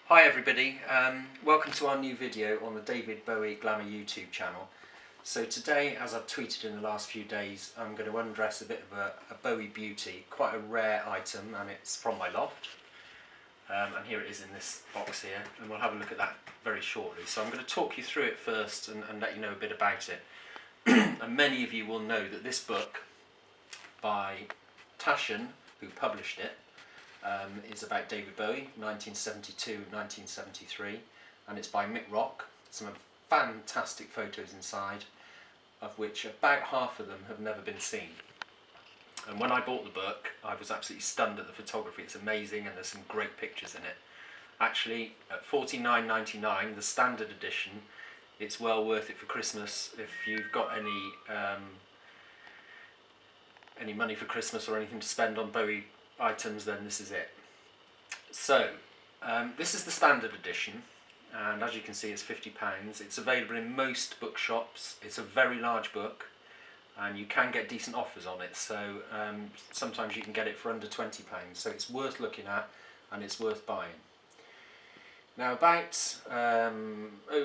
Hi everybody, welcome to our new video on the David Bowie Glamour YouTube channel. So today, as I've tweeted in the last few days, I'm going to undress a bit of a Bowie beauty, quite a rare item, and it's from my loft. And here it is in this box here, and we'll have a look at that very shortly. So I'm going to talk you through it first and let you know a bit about it. And many of you will know that this book by Taschen, who published it, is about David Bowie, 1972-1973, and it's by Mick Rock. Some fantastic photos inside, of which about half of them have never been seen. And when I bought the book, I was absolutely stunned at the photography. It's amazing, and there's some great pictures in it. Actually, at $49.99, the standard edition, it's well worth it for Christmas. If you've got any money for Christmas or anything to spend on Bowie items, then this is it. So this is the standard edition, and as you can see it's £50. It's available in most bookshops. It's a very large book and you can get decent offers on it, so sometimes you can get it for under £20, so it's worth looking at and it's worth buying. Now about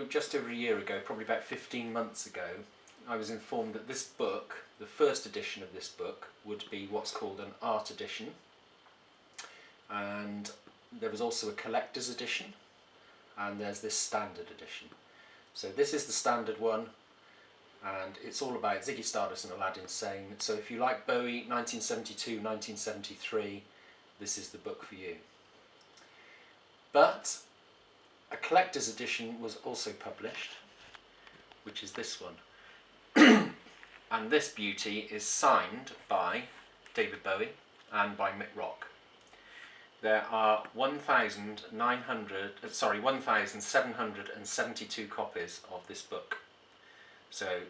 just over a year ago, probably about 15 months ago, I was informed that this book, the first edition of this book, would be what's called an art edition. And there was also a collector's edition, and there's this standard edition. So this is the standard one, and it's all about Ziggy Stardust and Aladdin Sane. So if you like Bowie 1972-1973, this is the book for you. But a collector's edition was also published, which is this one. And this beauty is signed by David Bowie and by Mick Rock. There are 1,772 copies of this book. So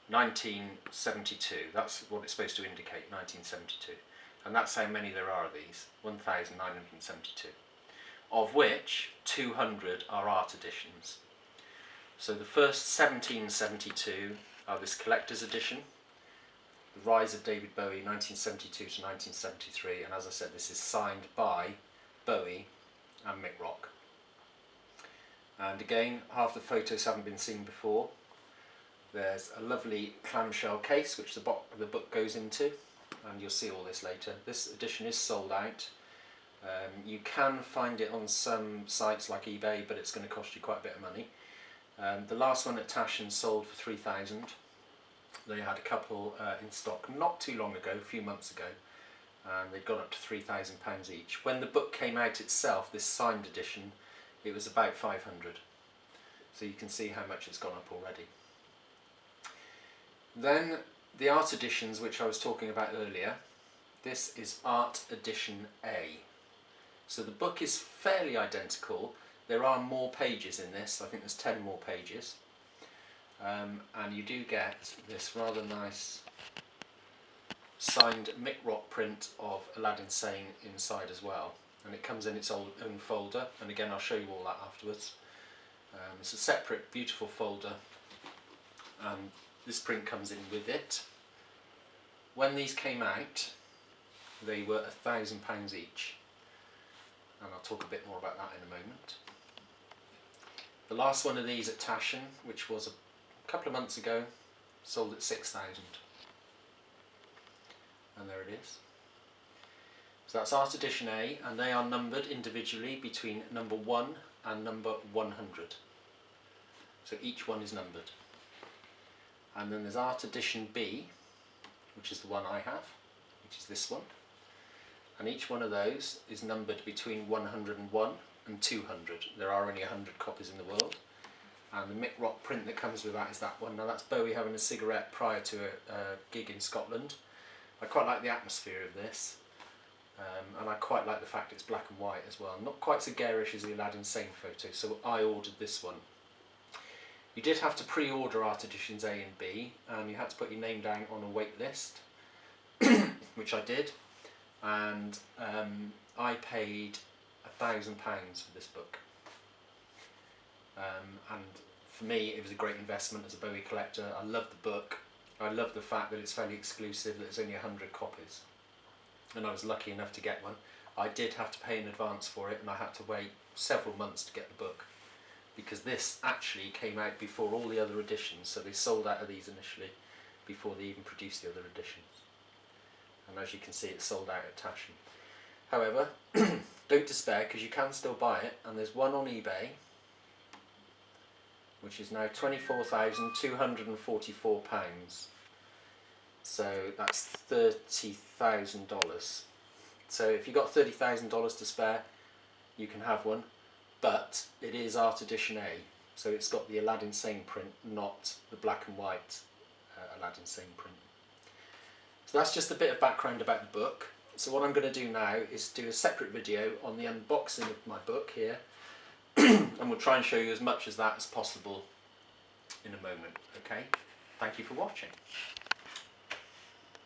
1972, that's what it's supposed to indicate, 1972. And that's how many there are of these, 1,972. Of which 200 are art editions. So the first 1772 are this collector's edition, The Rise of David Bowie, 1972 to 1973, and as I said, this is signed by Bowie and Mick Rock. And again, half the photos haven't been seen before. There's a lovely clamshell case which the book goes into, and you'll see all this later. This edition is sold out. You can find it on some sites like eBay, but it's going to cost you quite a bit of money. The last one at Taschen sold for £3,000. They had a couple in stock not too long ago, a few months ago, and they'd gone up to £3,000 each. When the book came out itself, this signed edition, it was about 500. So you can see how much it's gone up already. Then the art editions, which I was talking about earlier, this is Art Edition A. So the book is fairly identical. There are more pages in this. I think there's 10 more pages. And you do get this rather nice signed Mick Rock print of Aladdin Sane inside as well. And it comes in its own folder, and again I'll show you all that afterwards. It's a separate beautiful folder, and this print comes in with it. When these came out, they were £1,000 each, and I'll talk a bit more about that in a moment. The last one of these at Taschen, which was a couple of months ago, sold at 6,000, and there it is. So that's Art Edition A, and they are numbered individually between number 1 and number 100. So each one is numbered. And then there's Art Edition B, which is the one I have, which is this one. And each one of those is numbered between 101 and 200. There are only 100 copies in the world. And the Mick Rock print that comes with that is that one. Now that's Bowie having a cigarette prior to a gig in Scotland. I quite like the atmosphere of this. And I quite like the fact it's black and white as well. Not quite so garish as the Aladdin Sane photo, so I ordered this one. You did have to pre-order Art Editions A and B, and you had to put your name down on a wait list, which I did, and I paid £1,000 for this book. And for me it was a great investment as a Bowie collector. I love the book. I love the fact that it's fairly exclusive, that there's only 100 copies. And I was lucky enough to get one. I did have to pay in advance for it, and I had to wait several months to get the book, because this actually came out before all the other editions, so they sold out of these initially before they even produced the other editions. And as you can see, it's sold out at Tasham. However, don't despair, because you can still buy it, and there's one on eBay which is now £24,244. So that's $30,000. So if you've got $30,000 to spare, you can have one, but it is Art Edition A, so it's got the Aladdin Sane print, not the black and white Aladdin Sane print. So that's just a bit of background about the book. So what I'm going to do now is do a separate video on the unboxing of my book here, and we'll try and show you as much as that as possible in a moment. Okay, thank you for watching.